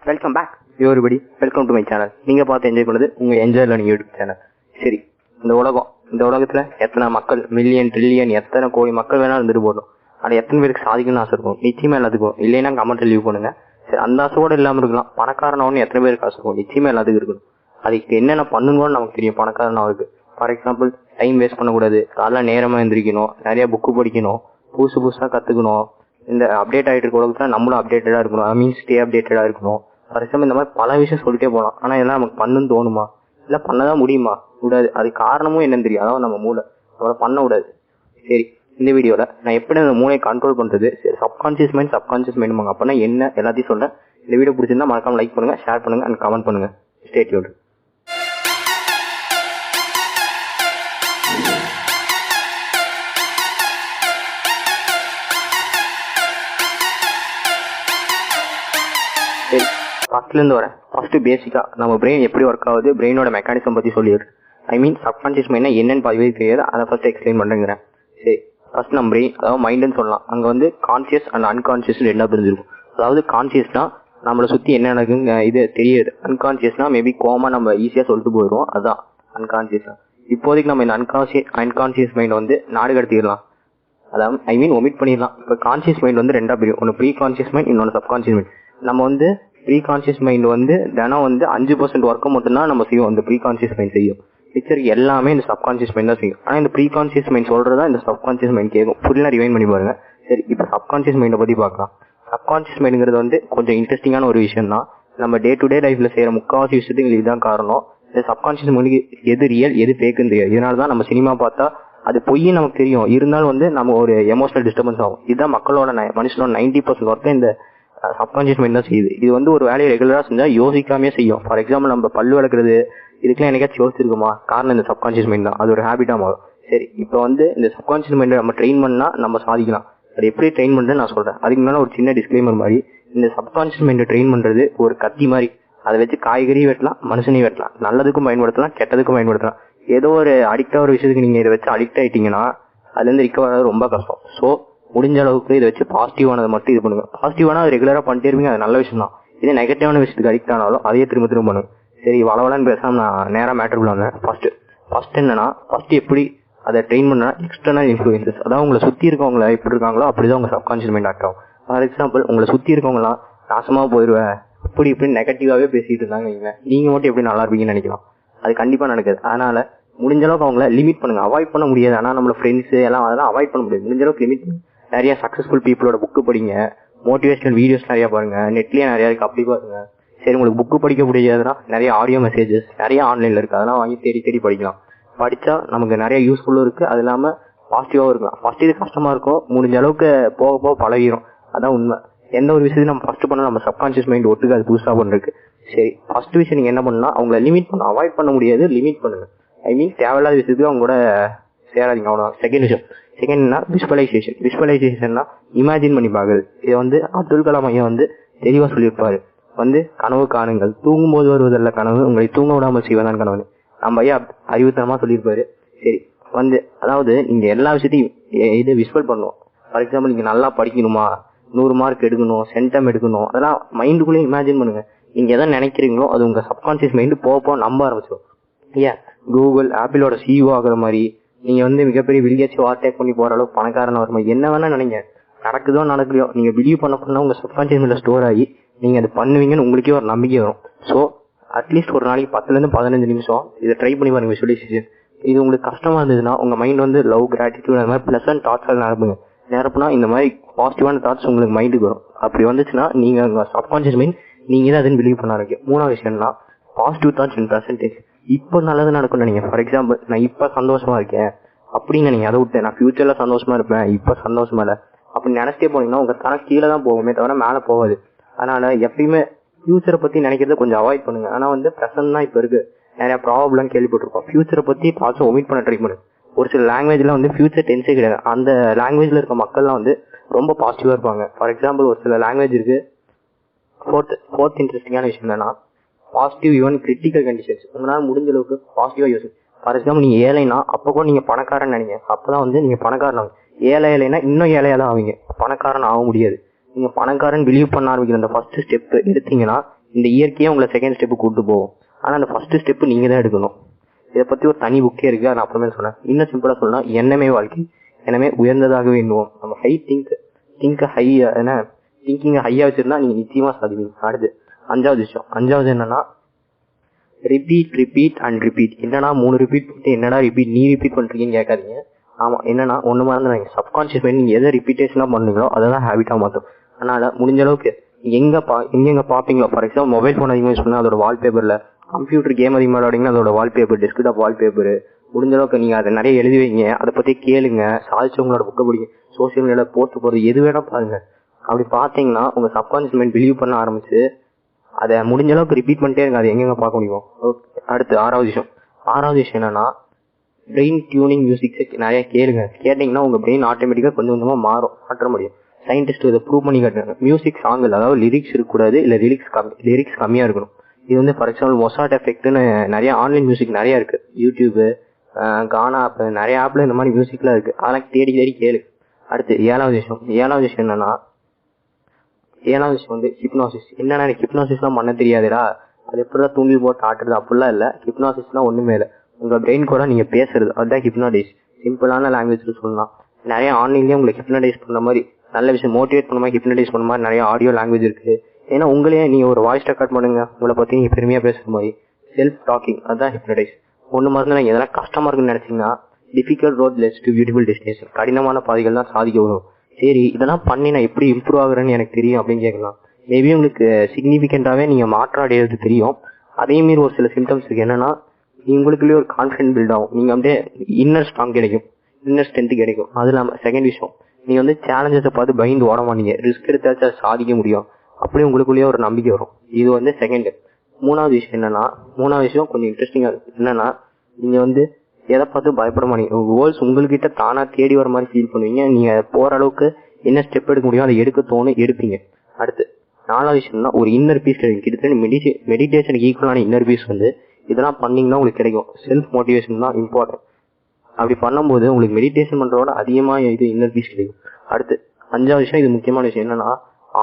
Welcome back everybody. Welcome to my channel. நீங்கள் பார்த்து enjoy பண்ணது உங்கள் என்ஜாய் லேர்னிங் யூடியூப் சேனல். சரி, இந்த உலகத்தில் எத்தனை மக்கள், மில்லியன் ட்ரில்லியன் எத்தனை கோடி மக்கள் வேணாலும் இருந்துட்டு போகணும். ஆனால் எத்தனை பேருக்கு சாதிக்கணும்னு ஆசை இருக்கும்? நிச்சயமாக எல்லாத்துக்கும். இல்லைன்னா கமெண்ட் லீவ் பண்ணுங்க. சரி, அந்த ஆசையோடு இல்லாமல் இருக்கலாம். பணக்காரனவனு எத்தனை பேருக்கு ஆசை இருக்கும்? நிச்சயமாக எல்லாத்துக்கும் இருக்கணும். அதுக்கு என்னென்ன பண்ணணும்னு நமக்கு தெரியும். பணக்காரனாவுக்கு ஃபார் எக்ஸாம்பிள் டைம் வேஸ்ட் பண்ணக்கூடாது, காலைல நேரமாக எழுந்திரிக்கணும், நிறைய புக்கு படிக்கணும், புதுசாக கற்றுக்கணும். இந்த அப்டேட் ஆகிட்டு இருக்க உலகத்தில் நம்மளும் அப்டேட்டடாக இருக்கணும். ஸ்டே அப்டேட்டடாக இருக்கணும். ஃபார் எக்ஸாம்பிள் இந்த மாதிரி பல விஷயம் சொல்லிட்டே போகலாம். ஆனால் இதெல்லாம் நமக்கு பண்ணுன்னு தோணுமா? இல்லை பண்ணதான் முடியுமா? கூடாது. அது காரணமும் என்னன்னு தெரியும். அதாவது நம்ம மூளை அவரை பண்ண கூடாது. சரி, இந்த வீடியோவில் நான் எப்படி அந்த மூளையை கண்ட்ரோல் பண்ணுறது, சரி சப்கான்ஷியஸ் மைண்ட் அப்படின்னா என்ன எல்லாத்தையும் சொல்கிறேன். இந்த வீடியோ பிடிச்சிருந்தா மறக்காம லைக் பண்ணுங்கள், ஷேர் பண்ணுங்கள் அண்ட் கமெண்ட் பண்ணுங்கள். Stay tuned. சரி, ஃபர்ஸ்ட்லேருந்து வரேன். ஃபர்ஸ்ட் பேசிக்காக நம்ம பிரெயின் எப்படி ஒர்க் ஆகுது, பிரெயினோட மெக்கானிசம் பற்றி சொல்லிடுது. சப்கான்ஷியஸ் மைண்ட்னா என்னன்னு பதிவே தெரியாது, அதை ஃபர்ஸ்ட் எக்ஸ்பிளைன் பண்ணுறேங்கிறேன். சரி, ஃபர்ஸ்ட் நம்ம பிரெயின், அதாவது மைண்டுன்னு சொல்லலாம். அங்கே வந்து கான்சியஸ் அண்ட் அன்கான்சியஸ் ரெண்டாக பிரிஞ்சிருக்கும். அதாவது கான்சியஸ்னா நம்மளை சுற்றி என்ன நடக்குங்க இது தெரியுது. அன்கான்சியஸ்னா மேபி கோமா நம்ம ஈஸியாக சொல்லிட்டு போயிடுவோம். அதுதான் அன்கான்சியஸ்னா. இப்போதைக்கு நம்ம இந்த அன்கான்சியஸ் மைண்ட் வந்து நாடு கடத்திடலாம். அதாவது ஒமிட் பண்ணிடலாம். இப்போ கான்சியஸ் மைண்ட் வந்து ரெண்டாக பிரியும். ஒன்று ப்ரீ கான்சியஸ் மைண்ட், இன்னொன்று சப்கான்சியஸ் மைண்ட். நம்ம வந்து ப்ரீ கான்சியஸ் மைண்ட் வந்து தினம் வந்து 5% ஒர்க்கை மட்டும்தான் நம்ம செய்வோம். இந்த ப்ரீ கான்சியஸ் மைண்ட் செய்யும். பிக்சர் எல்லாமே இந்த சப்கான்சியஸ் மைண்ட் தான் செய்யும். ஆனால் இந்த ப்ரீ கான்சியஸ் மைண்ட் சொல்றதா இந்த சப்கான்சியஸ் மைண்ட் கேட்கும். ஃபுல்லாக ரிவைண்ட் பண்ணி பாருங்க. சரி, இப்போ சப்கான்சியஸ் மைண்டை பற்றி பார்க்கலாம். சப்கான்சியஸ் மைண்டுங்கிறது வந்து கொஞ்சம் இன்ட்ரெஸ்டிங்கான ஒரு விஷயம் தான். நம்ம டே டு டே லைஃப்ல செய்யற முக்கால்வாசி விஷயத்துக்கு இதுதான் காரணம். இந்த சப்கான்சியஸ் மைண்டுக்கு எது ரியல் எது ஃபேக்குன்னு தெரியாது. இதனால தான் நம்ம சினிமா பார்த்தா அது பொய் நமக்கு தெரியும். இருந்தாலும் வந்து நம்ம ஒரு எமோஷனல் டிஸ்டர்பன்ஸ் ஆகும். இதுதான் மனுஷனோட 90% ஒர்க்கை இந்த சப்கான்சியஸ் மைண்ட் தான் செய்யுது. இது வந்து ஒரு வேலையை ரெகுலராக செஞ்சா யோசிக்காமே செய்யும். ஃபார் எக்ஸாம்பிள் நம்ம பல்லு வளர்க்குறது, இதுக்கெல்லாம் எனக்காச்சும் யோசிச்சிருக்குமா? காரணம் இந்த சப்கான்சியஸ் மைண்ட் தான். அது ஒரு ஹேபிட்டா மாறும். சரி, இப்போ வந்து இந்த சப்கான்சியஸ் மைண்டை நம்ம ட்ரெயின் பண்ணா நம்ம சாதிக்கலாம். அது எப்படி ட்ரெயின் பண்ணுறேன்னு நான் சொல்றேன். அதுக்கு முன்னாடி ஒரு சின்ன டிஸ்க்ளைமர் மாதிரி, இந்த சப்கான்சியஸ் மைண்டை ட்ரெயின் பண்றது ஒரு கத்தி மாதிரி. அதை வச்சு காய்கறி வெட்டலாம், மனுஷனையும் வெட்டலாம். நல்லதுக்கும் பயன்படுத்தலாம், கெட்டதுக்கும் பயன்படுத்தலாம். ஏதோ ஒரு அடிக்டா ஒரு விஷயத்துக்கு நீங்க இதை வச்சு அடிக்ட் ஆயிட்டீங்கன்னா அதுல இருந்து ரிகவர் ஆகிறது ரொம்ப கஷ்டம். ஸோ முடிஞ்ச அளவுக்கு இதை வச்சு பாசிட்டிவானதை மட்டும் இது பண்ணுங்க. பாசிட்டிவானா அது ரெகுலரா பண்ணிட்டே இருப்பீங்க, அது நல்ல விஷயம் தான். இதே நெகட்டிவான விஷயத்துக்கு அடிக்ட் ஆனாலும் அதையே திரும்ப பண்ணுங்க. சரி, வளவலன்னு பேசாம நான் நேராக மேட்டருக்குள்ள வந்தேன். ஃபர்ஸ்ட் என்னன்னா, எப்படி அதை ட்ரெயின் பண்ணா எக்ஸ்டர்னல் இன்ஃப்ளூயன்சஸ், அதாவது உங்களை சுற்றி இருக்கவங்கள எப்படி இருக்காங்களோ அப்படிதான் உங்க சப்கான்ஷியஸ் மைண்ட் ஆக்ட் ஆகும். ஃபார் எக்ஸாம்பிள் உங்களை சுற்றி இருக்கவங்களாம் நாசமா போயிடுவேன் இப்படி நெகட்டிவாவே பேசிட்டு இருந்தாங்க, நீங்க மட்டும் எப்படி நல்லா இருப்பீங்கன்னு நினைக்கலாம். அது கண்டிப்பா நடக்குது. அதனால முடிஞ்ச அளவுக்கு அவங்கள லிமிட் பண்ணுங்க. அவாய்ட் பண்ண முடியாது, ஆனால் நம்மளோட ஃப்ரெண்ட்ஸ் எல்லாம் அதெல்லாம் அவாய்ட் பண்ண முடியாது. முடிஞ்ச அளவுக்கு லிமிட் பண்ணுங்க. நிறைய சக்சஸ்ஃபுல் பீப்புளோட புக்கு படிங்க, மோட்டிவேஷனல் வீடியோஸ் நிறைய பாருங்க, நெட்லயே நிறைய இருக்கு, அப்படி பாருங்க. சரி, உங்களுக்கு புக்கு படிக்க முடியாதுன்னா நிறைய ஆடியோ மெசேஜஸ் நிறைய ஆன்லைன்ல இருக்கு, அதெல்லாம் வாங்கி தேடி படிக்கலாம். படிச்சா நமக்கு நிறைய யூஸ்ஃபுல்லும் இருக்கு, அது இல்லாம பாசிட்டிவாகவும் இருக்கலாம். ஃபர்ஸ்ட் இது கஷ்டமா இருக்கும், முடிஞ்ச அளவுக்கு போக போக பழகிரும். அதான் உண்மை. எந்த ஒரு விஷயத்தையும் நம்ம ஃபர்ஸ்ட் பண்ண நம்ம சப்கான்ஷியஸ் மைண்ட் ஒட்டுக்கு அது புதுசாக பண்ணிருக்கு. சரி, ஃபர்ஸ்ட் விஷயம் நீங்க என்ன பண்ணா, அவங்கள லிமிட் பண்ணணும். அவாய்ட் பண்ண முடியாது, லிமிட் பண்ணுங்க. தேவையில்லாத விஷயத்துக்கு அவங்க கூட சேராதீங்க, அவ்வளோ. செகண்ட்னா விஷுவலைசேஷன்னா இமேஜின் பண்ணி பாக்குறது. இதை வந்து அப்துல் கலாம் ஐயா வந்து தெளிவா சொல்லியிருப்பாரு. கனவு காணுங்கள், தூங்கும் போது வருவதல்ல கனவு, உங்களை தூங்க விடாமல் செய்வதான் கனவு. நம்ம ஐயா அறிவுத்தனமா சொல்லியிருப்பாரு. சரி, அதாவது நீங்க எல்லா விஷயத்தையும் இது விஷுவல் பண்ணுவோம். ஃபார் எக்ஸாம்பிள் நீங்க நல்லா படிக்கணுமா, 100 மார்க் எடுக்கணும், சென்டம் எடுக்கணும், அதெல்லாம் மைண்டுக்குள்ளேயே இமேஜின் பண்ணுங்க. நீங்க எதை நினைக்கிறீங்களோ அது உங்க சப்கான்சியஸ் மைண்ட் போக நம்ப ஆரம்பிச்சிடும். ஏன் கூகுள் ஆப்பிளோட சிஇஓ ஆகுற மாதிரி, நீங்க மிகப்பெரிய வில்லியாச்சு ஓவர்டேக் பண்ணி போற அளவுக்கு பணக்காரன் வர மாதிரி என்ன வேணா நினைங்க. நடக்குதோ நடக்கலையோ நீங்க பிலீவ் பண்ண உங்க சப்கான்சியஸ் மைண்ட்ல ஸ்டோர் ஆகி நீங்க அதை பண்ணுவீங்கன்னு உங்களுக்கே ஒரு நம்பிக்கை வரும். ஸோ அட்லீஸ்ட் ஒரு நாளைக்கு 10-15 நிமிஷம் இதை ட்ரை பண்ணி பாருங்க, விஷுவலைசேஷன். இது உங்களுக்கு கஷ்டமா இருந்ததுன்னா உங்க மைண்ட் வந்து லவ், கிராட்டிடியூட், அந்த மாதிரி பிளசன்ட் தாட்ஸ் நிரப்புனா இந்த மாதிரி பாசிட்டிவான தாட்ஸ் உங்களுக்கு மைண்டுக்கு வரும். அப்படி வந்துச்சுன்னா நீங்க உங்க சப்கான்சியஸ் மைண்ட் நீங்க தான் அதுன்னு பிலீவ் பண்ண ஆரம்பிக்கும். மூணாவது விஷயம்னா பாசிட்டிவ் தாட்ஸ் இன் பிரசன்டேஜ். இப்போ நல்லது நடக்கும்னு நினைங்க. ஃபார் எக்ஸாம்பிள் நான் இப்ப சந்தோஷமா இருக்கேன் அப்படின்னு நினைங்க. அதை விட்டு நான் ஃபியூச்சர்ல சந்தோஷமா இருப்பேன், இப்ப சந்தோஷமா இல்லை அப்படி நினைச்சிட்டே போனீங்கன்னா உங்க தன கீழே தான் போகுமே தவிர மேலே போகாது. அதனால எப்பயுமே ஃபியூச்சரை பத்தி நினைக்கிறத கொஞ்சம் அவாய்ட் பண்ணுங்க. ஆனா பிரசன்ட் தான் இப்ப இருக்கு. நிறைய ப்ராப்ளம் கேள்விப்பட்டிருக்கோம். ஃபியூச்சரை பத்தி தாட்ஸை ஒமிட் பண்ண ட்ரை பண்ணுங்க. ஒரு சில லாங்குவேஜ்ல ஃபியூச்சர் டென்ஸே கிடையாது. அந்த லாங்குவேஜ்ல இருக்க மக்கள்லாம் ரொம்ப பாசிட்டிவா இருப்பாங்க. ஃபார் எக்ஸாம்பிள் ஒரு சில லாங்குவேஜ் இருக்கு. ஃபோர்த் இன்ட்ரெஸ்டிங்கான விஷயம் என்னன்னா பாசிட்டிவ் ஈவன் கிரிட்டிக்கல் கண்டிஷன்ஸ். உங்களால முடிஞ்ச அளவுக்கு பாசிட்டிவா யோசிச்சு. ஃபார் எக்ஸாம்பிள் நீங்க ஏழைனா அப்போ கூட நீங்க பணக்காரன் நினைங்க, அப்பதான் நீங்க பணக்காரன் ஆகும். ஏழைனா இன்னும் ஏழையா தான் ஆவீங்க, பணக்காரன் ஆக முடியாது. நீங்க பணக்காரன் பிலீவ் பண்ண ஆரம்பிக்கிற அந்த ஃபர்ஸ்ட் ஸ்டெப் எடுத்தீங்கன்னா இந்த இயற்கையே உங்களை செகண்ட் ஸ்டெப்பு கூப்பிட்டு போகும். ஆனால் அந்த ஃபர்ஸ்ட் ஸ்டெப்பு நீங்கள் தான் எடுக்கணும். இதை பற்றி ஒரு தனி புக்கே இருக்குது, நான் அப்புறமே சொன்னேன். இன்னும் சிம்பிளாக சொல்லலாம், எண்ணமே வாழ்க்கை, எனவே உயர்ந்ததாகவே எண்ணுவோம். நம்ம ஹை திங்க் ஹை என்ன திங்கிங்கை ஹையாக வச்சுருந்தா நீங்கள் நிச்சயமாக சாதிப்பீங்க. அடுத்து 5வது விஷயம். 5வது என்னன்னா ரிப்பீட் அண்ட் ரிப்பீட். என்னன்னா 3 ரிப்பீட் பண்ணிட்டு என்னடா ரிப்பீட் நீ ரிப்பீட் பண்ணுறீங்கன்னு கேட்காதீங்க. ஆமாம், என்னன்னா ஒன்று மறந்துடாங்க, சப்கான்ஷியஸ் மைண்ட் நீங்கள் எதை ரிப்பீட்டேஷனாக பண்ணுறீங்களோ அதை தான் ஹேபிட்டாக மாற்றும். அதனால் முடிஞ்ச அளவுக்கு எங்கெங்கே பார்ப்பீங்களோ, ஃபார் எக்ஸாம்பிள் மொபைல் ஃபோன் அதிகமாக யூஸ் பண்ணால் அதோட வால்பேப்பரில், கம்ப்யூட்டர் கேம் அதிகமாக விளையாடிங்கன்னா அதோட வால்பேப்பர், டெஸ்க்டாப் வால்பேப்பர், முடிஞ்ச அளவுக்கு நீங்கள் அதை நிறைய எழுதி வைங்க. அதை பற்றி கேளுங்க, சாதிச்சவங்களோட புக்கை படிங்க, சோசியல் மீடியாவில் போஸ்ட் போகிறது எது வேணால் பாருங்க. அப்படி பார்த்தீங்கன்னா உங்கள் சப்கான்ஷியஸ் மைண்ட் பிலீவ் பண்ண ஆரம்பிச்சு அதை முடிஞ்ச அளவுக்கு ரிப்பீட் பண்ணிட்டே இருங்க. அது எங்கெங்க பார்க்க முடியும். அடுத்து 6வது விஷயம் என்னன்னா பிரெயின் டியூனிங் மியூசிக்ஸை நிறைய கேளுங்க. கேட்டிங்கன்னா உங்கள் பிரெயின் ஆட்டோமேட்டிக்காக கொஞ்சம் கொஞ்சமாக மாற்ற முடியும். சயின்டிஸ்ட் இதை ப்ரூவ் பண்ணி காட்டுறாங்க. மியூசிக் சாங்கில் அதாவது லிரிக்ஸ் இருக்கக்கூடாது, இல்லை லிரிக்ஸ் கம்மியாக இருக்கணும். இது வந்து ஃபார் எக்ஸாம்பிள் மொசாட் எஃபெக்ட்னு நிறைய ஆன்லைன் மியூசிக் நிறையா இருக்குது. யூடியூபு, கானா ஆப், நிறைய ஆப்பில் இந்த மாதிரி மியூசிக்லாம் இருக்குது. அதெல்லாம் தேடி கேளு. அடுத்து 7வது விஷயம் என்னன்னா வந்து ஹிப்னாசிஸ். என்னன்னா எனக்கு ஹிப்னாசிஸ்லாம் பண்ண தெரியாதுடா, அது எப்படிதான் தூண்டில் போட்டு ஆட்டுறது அப்படிலாம் இல்லை. ஹிப்னாசிஸ்லாம் ஒன்றுமே இல்லை, உங்கள் பிரெயின் கூட நீங்கள் பேசுறது, அதுதான் ஹிப்னாடைஸ். சிம்பிளான லாங்குவேஜில் சொல்லலாம். நிறைய ஆன்லைன்லேயே உங்களுக்கு ஹிப்னடைஸ் பண்ண மாதிரி நல்ல விஷயம், மோட்டிவேட் பண்ண மாதிரி, ஹிப்னடைஸ் பண்ண மாதிரி நிறைய ஆடியோ லாங்குவேஜ் இருக்குது. ஏன்னா உங்களையே நீங்கள் ஒரு வாய்ஸ் ரெக்கார்ட் பண்ணுங்க, உங்களை பற்றி நீங்கள் பெருமையாக பேசுகிற மாதிரி செல்ஃப் டாக்கிங், அதுதான் ஹிப்னடைஸ். ஒன்று மாதிரி நீங்கள் எதனா கஷ்டமாக இருக்குன்னு நினச்சிங்கன்னா difficult road let's to beautiful destination, கடினமான பாதைகள் தான் சாதிக்க வரும். சரி, இதெல்லாம் பண்ணி நான் எப்படி இம்ப்ரூவ் ஆகுறேன்னு எனக்கு தெரியும் அப்படின்னு கேட்கலாம். மேபி உங்களுக்கு சிக்னிஃபிகண்ட்டாகவே நீங்கள் மாற்றம் அடையிறது தெரியும். அதே மாரி ஒரு சில சிம்டம்ஸ் இருக்குது. என்னன்னா உங்களுக்குள்ளேயே ஒரு கான்ஃபிடன்ஸ் பில்ட் ஆகும், நீங்கள் அப்படியே இன்னர் ஸ்ட்ராங் கிடைக்கும், இன்னர் ஸ்ட்ரென்த் கிடைக்கும். அது இல்லாமல் செகண்ட் விஷயம், நீங்கள் வந்து சேலஞ்சஸை பார்த்து பயந்து ஓட மாட்டீங்க, ரிஸ்க் எடுத்தாச்சும் அதை சாதிக்க முடியும், அப்படியே உங்களுக்குள்ளேயே ஒரு நம்பிக்கை வரும். இது வந்து செகண்ட். 3வது விஷயம் கொஞ்சம் இன்ட்ரெஸ்டிங்காக இருக்குது. என்னன்னா நீங்கள் வந்து எதை பார்த்து பயப்பட மாட்டீங்க, உங்கள் கோல்ஸ் உங்கள்கிட்ட தானாக தேடி வர மாதிரி ஃபீல் பண்ணுவீங்க. நீங்கள் போகிற அளவுக்கு என்ன ஸ்டெப் எடுக்க முடியும் அதை எடுப்பீங்க. அடுத்து 4வது விஷயம்னா ஒரு இன்னர் பீஸ் கிடைக்கும். கிட்டத்தட்ட மெடிடேஷனுக்கு ஈக்குவலான இன்னர் பீஸ் வந்து இதெல்லாம் பண்ணிங்கன்னா உங்களுக்கு கிடைக்கும். செல்ஃப் மோட்டிவேஷன் தான் இம்பார்ட்டன்ட். அப்படி பண்ணும்போது உங்களுக்கு மெடிடேஷன் பண்ணுறதோட அதிகமாக இது இன்னர் பீஸ் கிடைக்கும். அடுத்து 5வது விஷயம், இது முக்கியமான விஷயம் என்னன்னா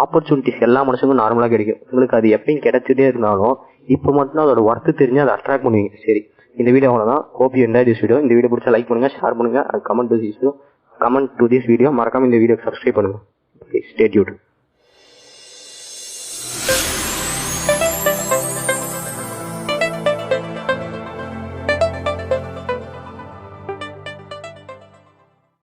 ஆப்பர்ச்சுனிட்டிஸ் எல்லா மனுஷங்களும் நார்மலாக கிடைக்கும். உங்களுக்கு அது எப்பயும் கிடைச்சிட்டே இருந்தாலும் இப்போ மட்டும் அதோட ஒர்த்து தெரிஞ்சு அதை அட்ராக்ட் பண்ணுவீங்க. சரி, இந்த வீடியோ அவ்வளோதான். Hope you enjoy this video. இந்த வீடியோ பிடிச்சா லைக் பண்ணுங்க, ஷேர் பண்ணுங்க, கமெண்ட் டு திஸ் வீடியோ. மறக்காம இந்த வீடியோக்கு சப்ஸ்கிரைப் பண்ணுங்க. Stay tuned.